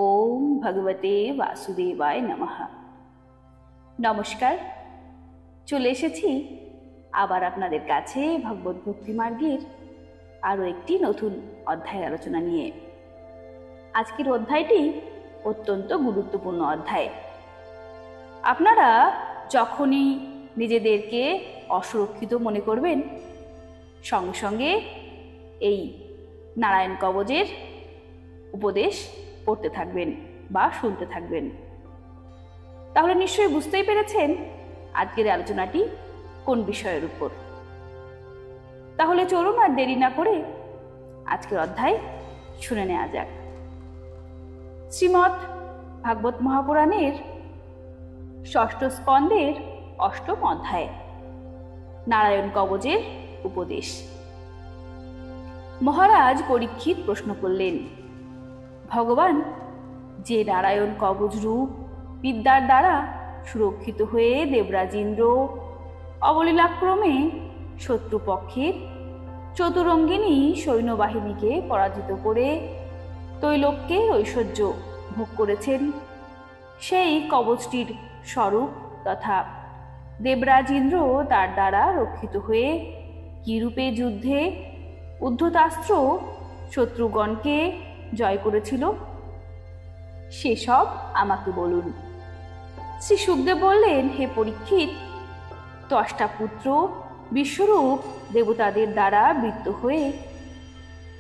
ওম ভগবতে বাসুদেবায় নমঃ। নমস্কার, চলে এসেছি আবার আপনাদের কাছে ভগবত ভক্তি মার্গের আরও একটি নতুন অধ্যায়ের আলোচনা নিয়ে। আজকের অধ্যায়টি অত্যন্ত গুরুত্বপূর্ণ অধ্যায়। আপনারা যখনই নিজেদেরকে অসুরক্ষিত মনে করবেন, সঙ্গে সঙ্গে এই নারায়ণ কবচের উপদেশ পড়তে থাকবেন বা শুনতে থাকবেন। তাহলে নিশ্চয়ই বুঝতেই পেরেছেন আজকের আলোচনাটি কোন বিষয়ের উপর। তাহলে চলুন আর দেরি না করে আজকের অধ্যায় শুনে নেওয়া যাক। শ্রীমদ্ ভাগবত মহাপুরাণের ষষ্ঠ স্কন্ধের অষ্টম অধ্যায়, নারায়ণ কবচের উপদেশ। মহারাজ পরীক্ষিত প্রশ্ন করলেন, ভগবান যে নারায়ণ কবচ রূপ বিদ্যার দ্বারা সুরক্ষিত হয়ে দেবরাজ ইন্দ্র অবলীলাক্রমে শত্রুপক্ষের চতুরঙ্গিনী সৈন্যবাহিনীকে পরাজিত করে তৈলোক্যের ঐশ্বর্য ভোগ করেছেন, সেই কবচটির স্বরূপ তথা দেবরাজ ইন্দ্র তার দ্বারা রক্ষিত হয়ে কিরূপে যুদ্ধে উদ্ধতাস্ত্র শত্রুগণকে জয় করেছিল সেসব আমাকে বলুন। শ্রী শুকদেব বললেন, হে পরীক্ষিত, ত্বষ্টাপুত্র বিশ্বরূপ দেবতাদের দ্বারা বৃত্ত হয়ে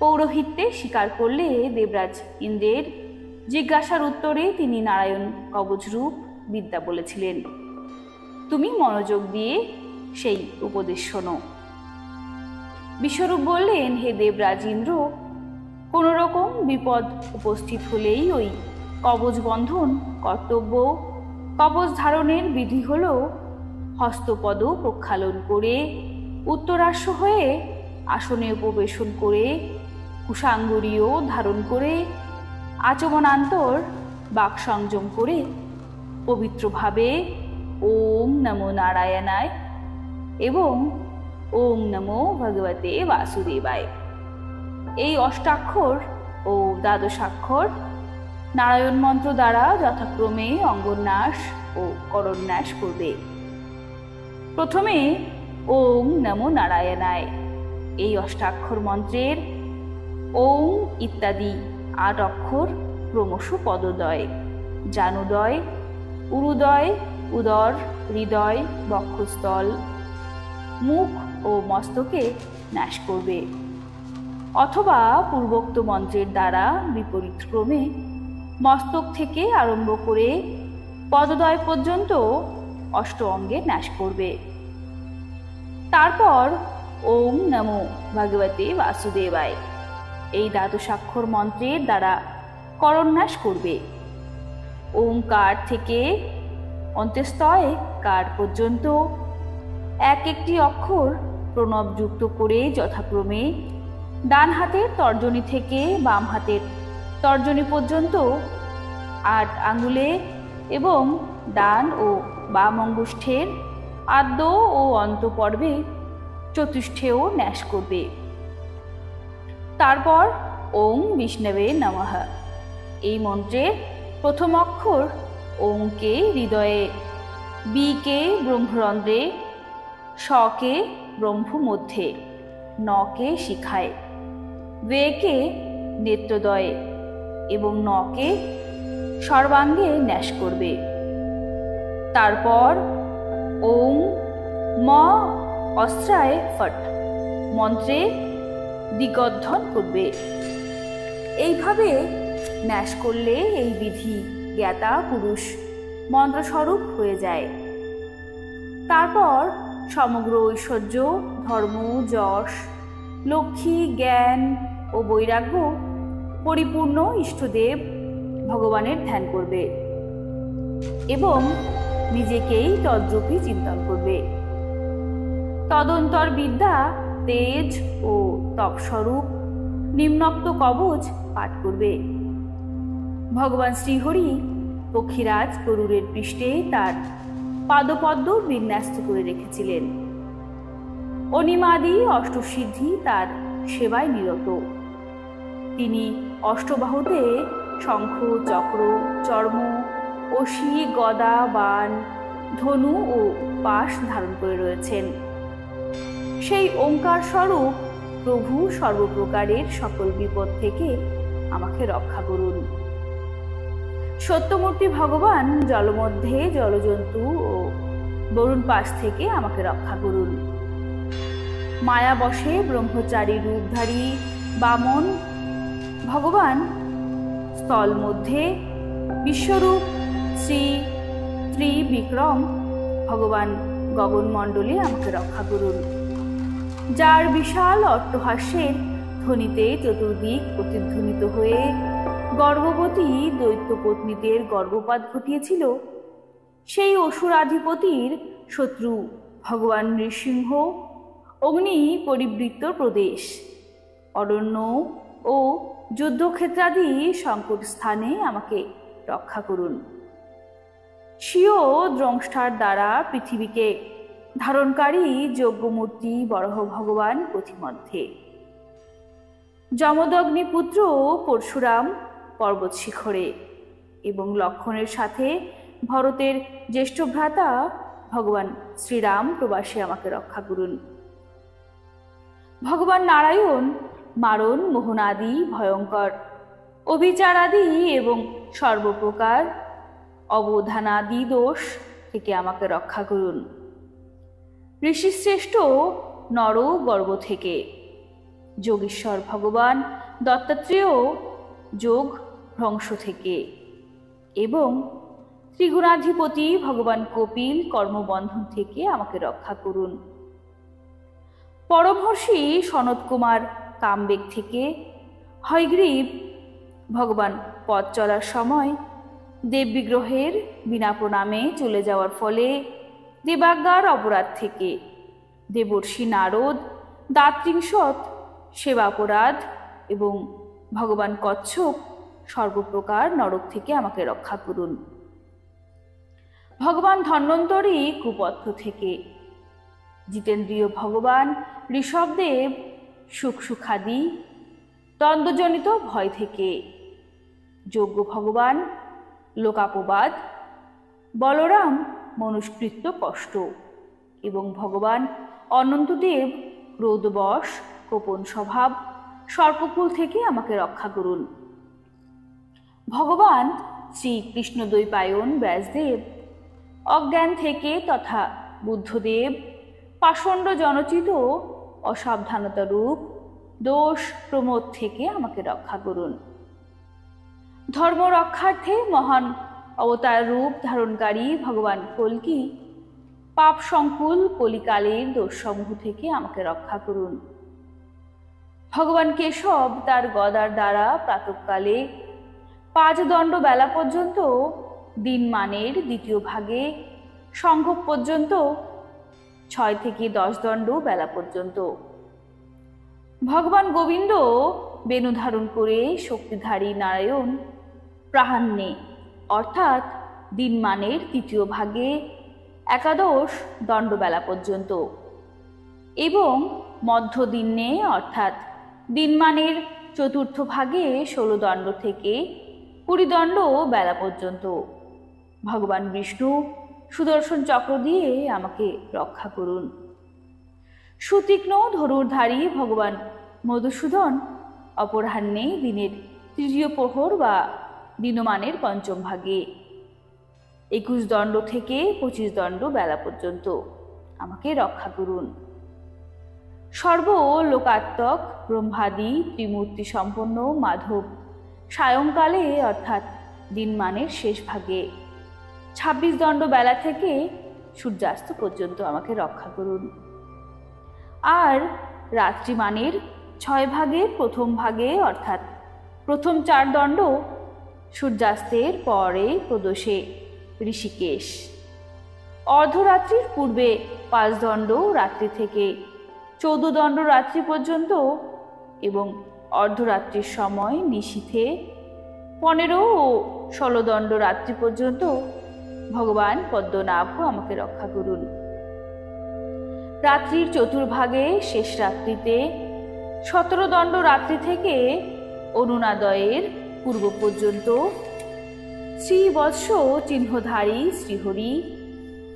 পৌরোহিত্যে স্বীকার করলে দেবরাজ ইন্দ্রের জিজ্ঞাসার উত্তরে তিনি নারায়ণ কবচরূপ বিদ্যা বলেছিলেন। তুমি মনোযোগ দিয়ে সেই উপদেশ শোনো। বিশ্বরূপ বললেন, হে দেবরাজ ইন্দ্র, কোনো রকম বিপদ উপস্থিত হলেই ওই কবচ বন্ধন কর্তব্য। কবচ ধারণের বিধি হল হস্তপদ প্রক্ষালন করে উত্তরাশ্ব হয়ে আসনে উপবেশন করে কুশাঙ্গুরীয় ধারণ করে আচমনান্তর বাক সংযম করে পবিত্রভাবে ওম নমো নারায়ণায় এবং ওম নমো ভগবতে বাসুদেবায় এই অষ্টাক্ষর ও দ্বাদশাক্ষর নারায়ণ মন্ত্র দ্বারা যথাক্রমে অঙ্গন্যাস ও করন্যাস করবে। প্রথমে ওম নমো নারায়ণায় এই অষ্টাক্ষর মন্ত্রের ওম ইত্যাদি 8 অক্ষর ক্রমশ পদদ্বয়, জানুদয়, উরুদয়, উদর, হৃদয়, বক্ষস্থল, মুখ ও মস্তকে নাশ করবে, অথবা পূর্বোক্ত মন্ত্রের দ্বারা বিপরীত ক্রমে মস্তক থেকে আরম্ভ করে পদদ্বয় পর্যন্ত অষ্ট অঙ্গে নাশ করবে। তারপর ওম নমো ভগবতে বাসুদেবায় এই দ্বাদশাক্ষর মন্ত্রের দ্বারা করন্যাস করবে। ওমকার থেকে অন্ত্যস্তয় কার পর্যন্ত এক একটি অক্ষর প্রণবযুক্ত করে যথাক্রমে ডান হাতের তর্জনী থেকে বাম হাতের তর্জনী পর্যন্ত 8 আঙ্গুলে এবং ডান ও বাম অঙ্গুষ্ঠের আদ্য ও অন্ত পর্বে চতুষ্ঠেও ন্যাস করবে। তারপর ওম বিষ্ণবে নমঃ এই মন্ত্রের প্রথম অক্ষর ওমকে হৃদয়ে, বিকে ব্রহ্মরন্ধ্রে, শকে ব্রহ্ম মধ্যে, নকে শিখায়, বেকে নেত্রদয়ে এবং নকে সর্বাঙ্গে ন্যাস করবে। তারপর ওম ম অস্ত্রায় ফট মন্ত্রে দিগদ্ধন করবে। এইভাবে ন্যাস করলে এই বিধি জ্ঞাতা পুরুষ মন্ত্রস্বরূপ হয়ে যায়। তারপর সমগ্র ঐশ্বর্য, ধর্ম, যশ, লক্ষ্মী, জ্ঞান ও বৈরাগ্য পরিপূর্ণ ইষ্টদেব ভগবানের ধ্যান করবে এবং নিজেকেই তদ্রূপী চিন্তন করবে। তদন্তর বিদ্যা, তেজ ও তপস্বরূপ নিম্নোক্ত কবচ পাঠ করবে। ভগবান শ্রীহরি পক্ষীরাজ গরুড়ের পৃষ্ঠে তার পাদপদ্ম বিন্যস্ত করে রেখেছিলেন। অনিমাদি অষ্টসিদ্ধি তার সেবায় নিরত। তিনি অষ্টবাহুতে শঙ্খ, চক্র, চর্ম, অসি, গদা, বাণ, ধনু ও পাশ ধারণ করে রয়েছেন। সেই ওঙ্কার স্বরূপ প্রভু সর্বপ্রকারের সকল বিপদ থেকে আমাকে রক্ষা করুন। সত্যমূর্তি ভগবান জলমধ্যে জলজন্তু ও বরুণ পাশ থেকে আমাকে রক্ষা করুন। মায়াবশে ব্রহ্মচারী রূপধারী বামন ভগবান স্থল মধ্যে বিশ্বরূপ শ্রী ত্রিবিক্রম ভগবান গগনমণ্ডলে আমাকে রক্ষা করুন। যার বিশাল অট্টহাস্যের ধ্বনিতে চতুর্দিক প্রতিধ্বনিত হয়ে গর্ভবতী দৈত্যপত্নীদের গর্ভপাত ঘটিয়েছিল, সেই অসুরাধিপতির শত্রু ভগবান নৃসিংহ অগ্নি পরিবৃত্ত প্রদেশ, অরণ্য ও যুদ্ধক্ষেত্রাদি সংকট স্থানে আমাকে রক্ষা করুন। স্বীয় দ্রংষ্টার দ্বারা পৃথিবীকে ধারণকারী যজ্ঞমূর্তি বরাহ ভগবান পথিমধ্যে, যমদগ্নিপুত্র পরশুরাম পর্বত শিখরে এবং লক্ষণের সাথে ভরতের জ্যেষ্ঠ ভ্রাতা ভগবান শ্রীরাম প্রবাসে আমাকে রক্ষা করুন। ভগবান নারায়ণ মারণ মোহনাদি ভয়ঙ্কর অভিচারাদি এবং সর্বপ্রকার অবধানাদি দোষ থেকে আমাকে রক্ষা করুন। ঋষিশ্রেষ্ঠ নর গর্ব থেকে, যোগীশ্বর ভগবান দত্তাত্রেয় যোগ ভ্রংশ থেকে এবং ত্রিগুণাধিপতি ভগবান কপিল কর্মবন্ধন থেকে আমাকে রক্ষা করুন। পরমহর্ষি সনত কুমার কামবেগ থেকে, হয়গ্রীব ভগবান পথ চলার সময় দেববিগ্রহের বিনা প্রণামে চলে যাওয়ার ফলে দেবাজ্ঞার অপরাধ থেকে, দেবর্ষি নারদ দাতৃংশত সেবাপরাধ এবং ভগবান কচ্ছপ সর্বপ্রকার নরক থেকে আমাকে রক্ষা করুন। ভগবান ধন্বন্তরী কুপথ্য থেকে, জিতেন্দ্রীয় ভগবান ঋষভদেব সুখ সুখাদি দ্বন্দ্বজনিত ভয় থেকে, যোগ্য ভগবান লোকাপবাদ, বলরাম মনুষ্কৃত্য কষ্ট এবং ভগবান অনন্তদেব ক্রোধবশ গোপন স্বভাব সর্পকুল থেকে আমাকে রক্ষা করুন। ভগবান শ্রীকৃষ্ণ দ্বৈপায়ন ব্যাসদেব অজ্ঞান থেকে তথা বুদ্ধদেব পাষণ্ড জনচিত অসাবধানতা রূপ দোষ প্রমোদ থেকে আমাকে রক্ষা করুন। ধর্ম রক্ষার্থে মহান অবতার রূপ ধারণকারী ভগবান কল্কি পাপ সংকুল কলিকালের দোষসমূহ থেকে আমাকে রক্ষা করুন। ভগবান কেশব তার গদার দ্বারা প্রাতঃকালে 5 দণ্ড বেলা পর্যন্ত, দিনমানের দ্বিতীয় ভাগে সংঘ পর্যন্ত 6 থেকে 10 দণ্ড বেলা পর্যন্ত, ভগবান গোবিন্দ বেণু ধারণ করে শক্তিধারী নারায়ণ প্রাহান্যে অর্থাৎ দিনমানের তৃতীয় ভাগে 11 দণ্ড বেলা পর্যন্ত এবং মধ্যদিনে অর্থাৎ দিনমানের চতুর্থ ভাগে 16 দণ্ড থেকে 20 দণ্ড বেলা পর্যন্ত ভগবান বিষ্ণু সুদর্শন চক্র দিয়ে আমাকে রক্ষা করুন। সুতীক্ষ্ণ ধনুর্ধারী ভগবান মধুসূদন অপরাহ্নে দিনের তৃতীয় প্রহর বা দিনমানের পঞ্চম ভাগে 21 দণ্ড থেকে 25 দণ্ড বেলা পর্যন্ত আমাকে রক্ষা করুন। সর্বলোকাত্মক ব্রহ্মাদি ত্রিমূর্তি সম্পন্ন মাধব সায়ংকালে অর্থাৎ দিনমানের শেষ ভাগে 26 দণ্ড বেলা থেকে সূর্যাস্ত পর্যন্ত আমাকে রক্ষা করুন। আর রাত্রিমানের 6 ভাগের প্রথম ভাগে অর্থাৎ প্রথম 4 দণ্ড সূর্যাস্তের পরে প্রদোষে ঋষিকেশ, অর্ধরাত্রির পূর্বে 5 দণ্ড রাত্রি থেকে 14 দণ্ড রাত্রি পর্যন্ত এবং অর্ধরাত্রির সময় নিশীথে 15 ও 16 দণ্ড রাত্রি পর্যন্ত ভগবান পদ্মনাভ আমাকে রক্ষা করুন। রাত্রির চতুর্ভাগে শেষ রাত্রিতে 17 দণ্ড রাত্রি থেকে অরুণাদয়ের পূর্ব পর্যন্ত শ্রীবৎস চিহ্নধারী শ্রীহরি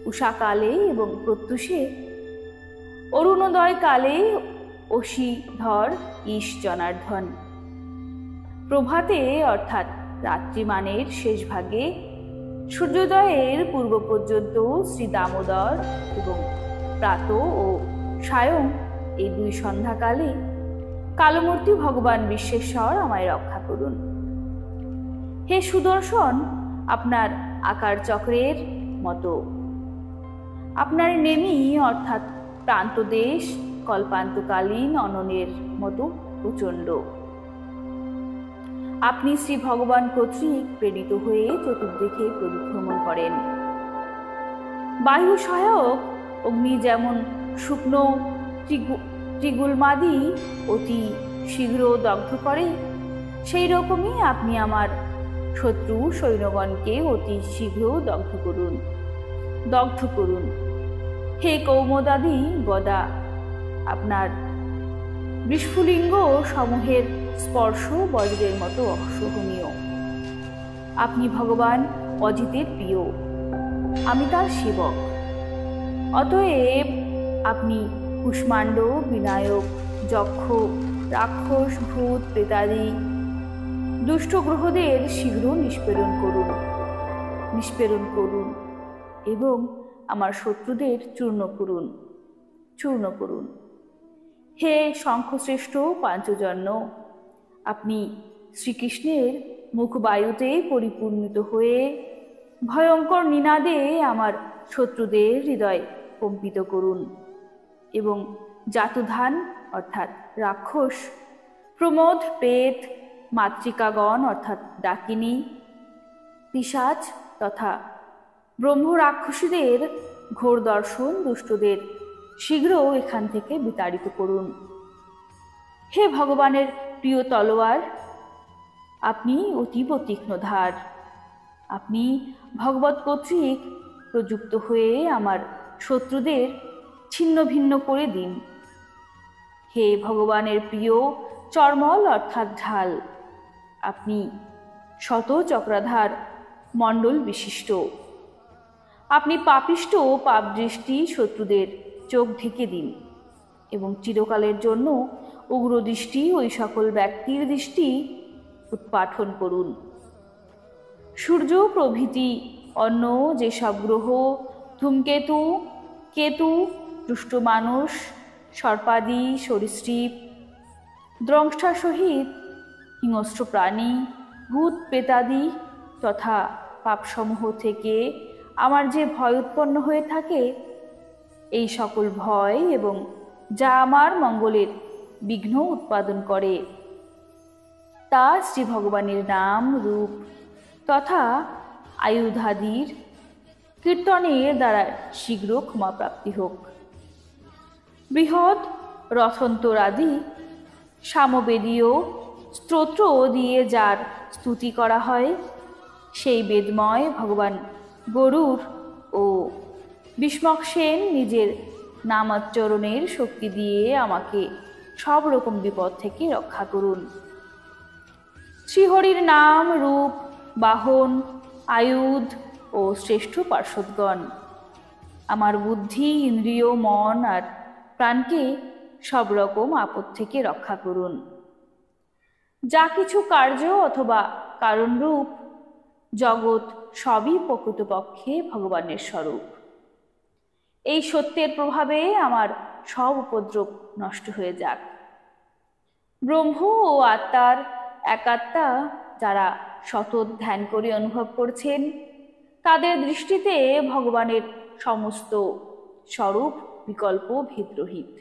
উষাকালে এবং প্রত্যুষে, অরুণোদয় কালে অসিধর ঈশ জনার্দন, প্রভাতে অর্থাৎ রাত্রিমানের শেষ ভাগে, সূর্যোদয়ের পূর্ব পর্যন্ত শ্রী দামোদর এবং প্রাত ও সায়ং এই দুই সন্ধ্যাকালে কালমূর্তি ভগবান বিশ্বেশ্বর আমায় রক্ষা করুন। হে সুদর্শন, আপনার আকার চক্রের মতো আপনার নেমি অর্থাৎ প্রান্তদেশ কল্পান্তকালীন অননের মতো প্রচণ্ড। আপনি শ্রী ভগবান কর্তৃক প্রেরিত হয়ে চতুর্দিকে পরিভ্রমণ করেন। বায়ু সহায়ক অগ্নি যেমন শুকনো ত্রিগুলমাদি অতি শীঘ্র দগ্ধ করে, সেই রকমই আপনি আমার শত্রু সৈন্যগণকে অতি শীঘ্র দগ্ধ করুন। হে কৌমদাদি গদা, আপনার বিস্ফুলিঙ্গ সমূহের স্পর্শ বজ্রের মতো অসহনীয়। আপনি ভগবান অজিতের প্রিয়, আমি তার সেবক। অতএব আপনি কুষ্মাণ্ড, বিনায়ক, যক্ষ, রাক্ষস, ভূত, প্রেতাদি দুষ্ট গ্রহদের শীঘ্র নিষ্পেরণ করুন এবং আমার শত্রুদের চূর্ণ করুন। হে শঙ্খশ্রেষ্ঠ পাঞ্চজন্য, আপনি শ্রীকৃষ্ণের মুখবায়ুতে পরিপূর্ণিত হয়ে ভয়ঙ্কর নিনাদে আমার শত্রুদের হৃদয় কম্পিত করুন এবং জাতুধান অর্থাৎ রাক্ষস, প্রমোদ, প্রেত, মাতৃকাগণ অর্থাৎ ডাকিনী, পিশাচ তথা ব্রহ্ম রাক্ষসীদের ঘোর দর্শন দুষ্টদের শীঘ্র এখান থেকে বিতাড়িত করুন। হে ভগবানের প্রিয় তলোয়ার, আপনি অতীব তীক্ষ্ণধার, আপনি ভগবৎ কর্তৃক প্রযুক্ত হয়ে আমার শত্রুদের ছিন্ন ভিন্ন করে দিন। হে ভগবানের প্রিয় চর্মল অর্থাৎ ঢাল, আপনি শত চক্রাধার মণ্ডল বিশিষ্ট, আপনি পাপিষ্ট পাপ দৃষ্টি শত্রুদের চোখ ঢেকে দিন এবং চিরকালের জন্য উগ্র দৃষ্টি ওই সকল ব্যক্তির দৃষ্টি উৎপাটন করুন। সূর্য প্রভৃতি অন্য যেসব গ্রহ, ধূমকেতু, কেতু, দুষ্ট মানুষ, সর্পাদি, সরীসৃপ, দ্রংষ্টা সহিত হিংস্র প্রাণী, ভূত, প্রেতাদি তথা পাপসমূহ থেকে আমার যে ভয় উৎপন্ন হয়ে থাকে, এই সকল ভয় এবং যা আমার মঙ্গলের বিঘ্ন উৎপাদন করে, তা শ্রী ভগবানের নাম, রূপ তথা আয়ুধাদির কীর্তনের দ্বারা শীঘ্র ক্ষমাপ্রাপ্তি হোক। বৃহৎ রথন্তরাদি সামবেদীয় স্তোত্র দিয়ে যার স্তুতি করা হয়, সেই বেদময় ভগবান গরুর ও বিষ্মক সেন নিজের নামাচরণের শক্তি দিয়ে আমাকে সব রকম বিপদ থেকে রক্ষা করুন। শ্রীহরির নাম, রূপ, বাহন, আয়ুধ ও শ্রেষ্ঠ পার্শ্বদগণ আমার বুদ্ধি, ইন্দ্রিয়, মন আর প্রাণকে সব রকম আপদ থেকে রক্ষা করুন। যা কিছু কার্য অথবা কারণরূপ জগৎ সবই প্রকৃতপক্ষে ভগবানের স্বরূপ। এই সত্যের প্রভাবে আমার সব উপদ্রব নষ্ট হয়ে যাক। ব্রহ্ম ও আত্মার একাত্মা যারা সতত ধ্যান করে অনুভব করছেন, তাদের দৃষ্টিতে ভগবানের সমস্ত স্বরূপ বিকল্প ভেদরহিত।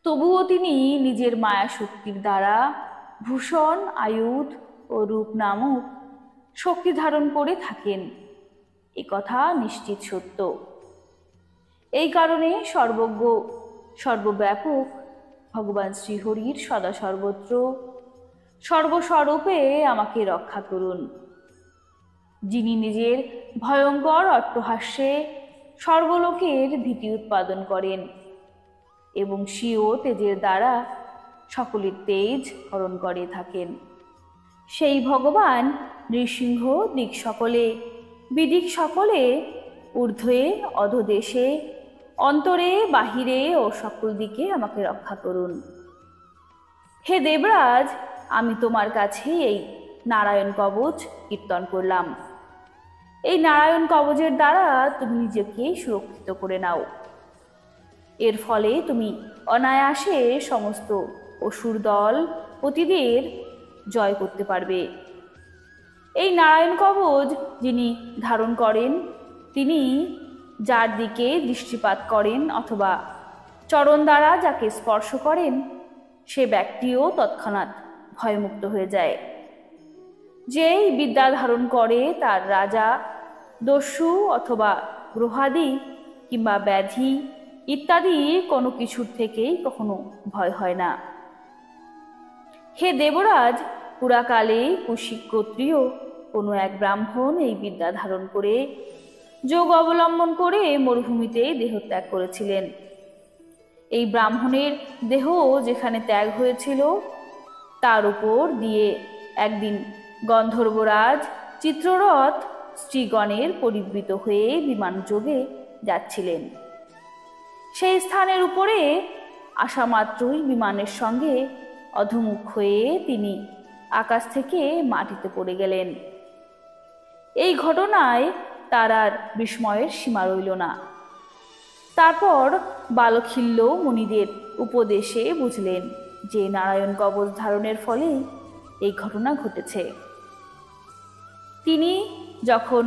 তবুও তিনি নিজের মায়া শক্তির দ্বারা ভূষণ, আয়ুধ ও রূপ নামক শক্তি ধারণ করে থাকেন, এ কথা নিশ্চিত সত্য। এই কারণে সর্বজ্ঞ সর্বব্যাপক ভগবান শ্রীহরির সদা সর্বত্র সর্বস্বরূপে আমাকে রক্ষা করুন, যিনি নিজের ভয়ঙ্কর অট্টহাস্যে সর্বলোকের ভীতি উৎপাদন করেন এবং স্বীয় তেজের দ্বারা সকলের তেজ হরণ করে থাকেন। সেই ভগবান নৃসিংহ দিক সকলে বিদিক সকলে ঊর্ধ্বে অধোদেশে অন্তরে বাহিরে ও সকল দিকে আমাকে রক্ষা করুন। হে দেবরাজ, আমি তোমার কাছে এই নারায়ণ কবচ কীর্তন করলাম। এই নারায়ণ কবচের দ্বারা তুমি নিজেকে সুরক্ষিত করে নাও। এর ফলে তুমি অনায়াসে সমস্ত অসুর দল পতিদের জয় করতে পারবে। এই নারায়ণ কবচ যিনি ধারণ করেন, তিনি যার দিকে দৃষ্টিপাত করেন অথবা চরণ দ্বারা যাকে স্পর্শ করেন, সে ব্যক্তিও তৎক্ষণাৎ ভয়মুক্ত হয়ে যায়। যেই বিদ্যা ধারণ করে তার রাজা, দস্যু অথবা গ্রহাদি কিংবা ব্যাধি ইত্যাদি কোনো কিছুর থেকেই কখনো ভয় হয় না। হে দেবরাজ, পুরাকালে কুশিক গোত্রীয় কোনো এক ব্রাহ্মণ এই বিদ্যা ধারণ করে যোগ অবলম্বন করে মরুভূমিতে দেহত্যাগ করেছিলেন। এই ব্রাহ্মণের দেহ যেখানে ত্যাগ হয়েছিল তার উপর দিয়ে একদিন গন্ধর্বরাজ চিত্ররথ শ্রীগণের পরিবৃত হয়ে বিমান যোগে যাচ্ছিলেন। সেই স্থানের উপরে আসা মাত্রই বিমানের সঙ্গে অধোমুখ হয়ে তিনি আকাশ থেকে মাটিতে পড়ে গেলেন। এই ঘটনায় তার আর বিস্ময়ের সীমা রইল না। তারপর বালখিল্য মুনিদের উপদেশে বুঝলেন যে নারায়ণ কবচ ধারণের ফলেই এই ঘটনা ঘটেছে। তিনি যখন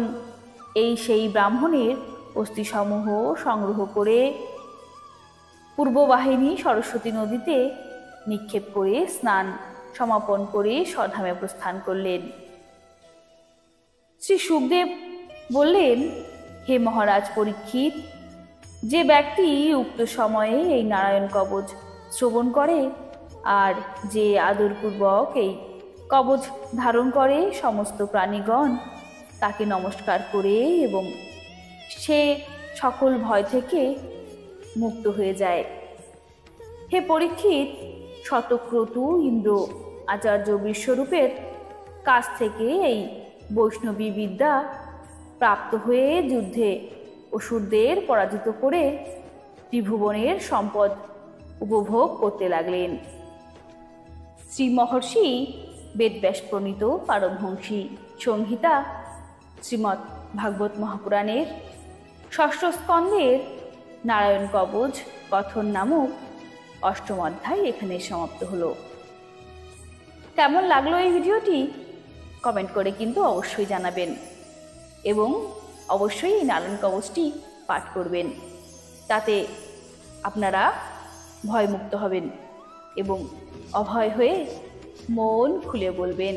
সেই ব্রাহ্মণের অস্থিসমূহ সংগ্রহ করে পূর্ববাহিনী সরস্বতী নদীতে নিক্ষেপ করে স্নান সমাপন করে স্বধামে প্রস্থান করলেন। শ্রী শুকদেব বললেন, হে মহারাজ পরীক্ষিত, যে ব্যক্তি উক্ত সময়ে এই নারায়ণ কবচ শ্রবণ করে আর যে আদরপূর্বক এই কবচ ধারণ করে সমস্ত প্রাণীগণ তাকে নমস্কার করে এবং সে সকল ভয় থেকে মুক্ত হয়ে যায়। হে পরীক্ষিত, শতক্রতু ইন্দ্র আচার্য বিশ্বরূপের কাছ থেকে এই বৈষ্ণবী বিদ্যা প্রাপ্ত হয়ে যুদ্ধে অসুরদের পরাজিত করে ত্রিভুবনের সম্পদ উপভোগ করতে লাগলেন। শ্রী মহর্ষি বেদব্যাস প্রণীত পারমহংসী সংহিতা শ্রীমৎ ভাগবত মহাপুরাণের ষষ্ঠ স্কন্ধের নারায়ণ কবচ কথন নামক অষ্টম অধ্যায় এখানে সমাপ্ত হলো। কেমন লাগলো এই ভিডিওটি কমেন্ট করে কিন্তু অবশ্যই জানাবেন এবং অবশ্যই এই নারায়ণ কবচটি পাঠ করবেন। তাতে আপনারা ভয়মুক্ত হবেন এবং অভয় হয়ে মন খুলে বলবেন,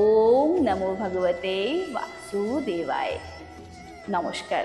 ওম নমো ভগবতে বাসুদেবায়। নমস্কার।